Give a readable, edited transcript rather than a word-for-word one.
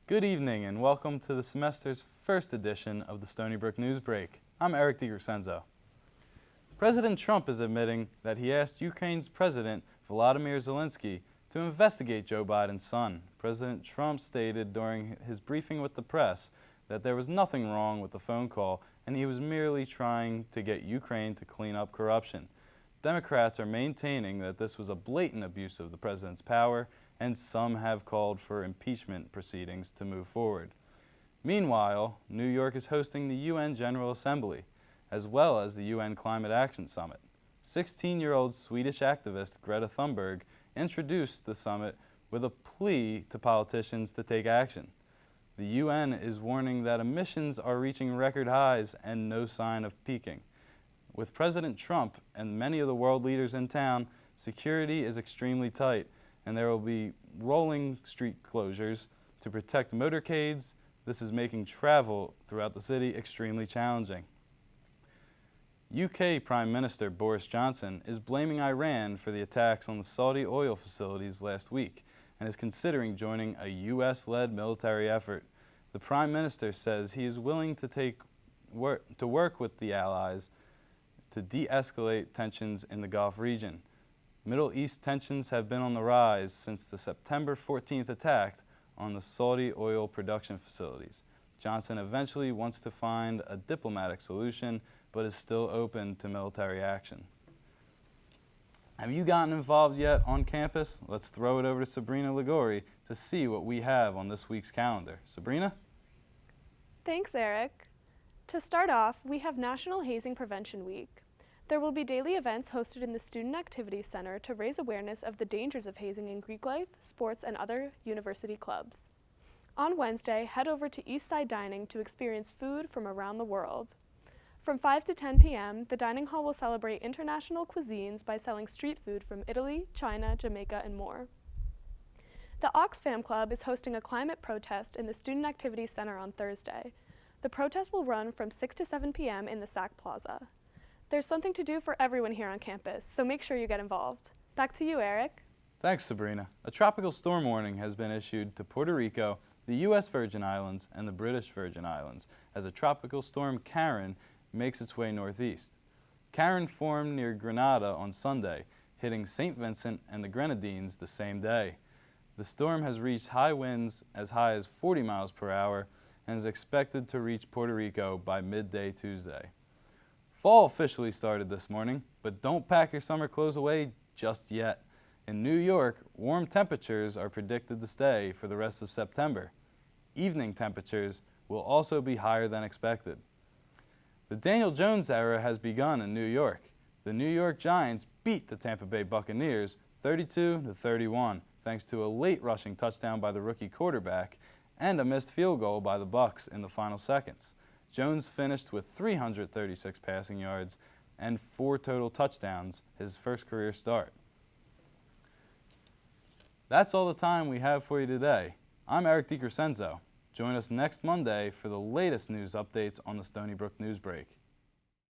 Good evening and welcome to the semester's first edition of the Stony Brook Newsbreak. I'm Eric DiCrescenzo. President Trump is admitting that he asked Ukraine's President Volodymyr Zelensky to investigate Joe Biden's son. President Trump stated during his briefing with the press that there was nothing wrong with the phone call and he was merely trying to get Ukraine to clean up corruption. Democrats are maintaining that this was a blatant abuse of the president's power, and some have called for impeachment proceedings to move forward. Meanwhile, New York is hosting the UN General Assembly, as well as the UN Climate Action Summit. 16-year-old Swedish activist Greta Thunberg introduced the summit with a plea to politicians to take action. The UN is warning that emissions are reaching record highs and no sign of peaking. With President Trump and many of the world leaders in town, security is extremely tight, and there will be rolling street closures to protect motorcades. This is making travel throughout the city extremely challenging. UK Prime Minister Boris Johnson is blaming Iran for the attacks on the Saudi oil facilities last week and is considering joining a US-led military effort. The Prime Minister says he is willing to work with the allies to de-escalate tensions in the Gulf region. Middle East tensions have been on the rise since the September 14th attack on the Saudi oil production facilities. Johnson eventually wants to find a diplomatic solution, but is still open to military action. Have you gotten involved yet on campus? Let's throw it over to Sabrina Ligori to see what we have on this week's calendar. Sabrina? Thanks, Eric. To start off, we have National Hazing Prevention Week. There will be daily events hosted in the Student Activities Center to raise awareness of the dangers of hazing in Greek life, sports, and other university clubs. On Wednesday, head over to Eastside Dining to experience food from around the world. From 5 to 10 p.m., the dining hall will celebrate international cuisines by selling street food from Italy, China, Jamaica, and more. The Oxfam Club is hosting a climate protest in the Student Activities Center on Thursday. The protest will run from 6 to 7 p.m. in the SAC Plaza. There's something to do for everyone here on campus, so make sure you get involved. Back to you, Eric. Thanks, Sabrina. A tropical storm warning has been issued to Puerto Rico, the U.S. Virgin Islands, and the British Virgin Islands as a tropical storm Karen makes its way northeast. Karen formed near Grenada on Sunday, hitting St. Vincent and the Grenadines the same day. The storm has reached high winds as high as 40 miles per hour and is expected to reach Puerto Rico by midday Tuesday. Fall officially started this morning, but don't pack your summer clothes away just yet. In New York, warm temperatures are predicted to stay for the rest of September. Evening temperatures will also be higher than expected. The Daniel Jones era has begun in New York. The New York Giants beat the Tampa Bay Buccaneers 32-31 thanks to a late rushing touchdown by the rookie quarterback and a missed field goal by the Bucs in the final seconds. Jones finished with 336 passing yards and 4 total touchdowns, his first career start. That's all the time we have for you today. I'm Eric DiCrescenzo. Join us next Monday for the latest news updates on the Stony Brook Newsbreak.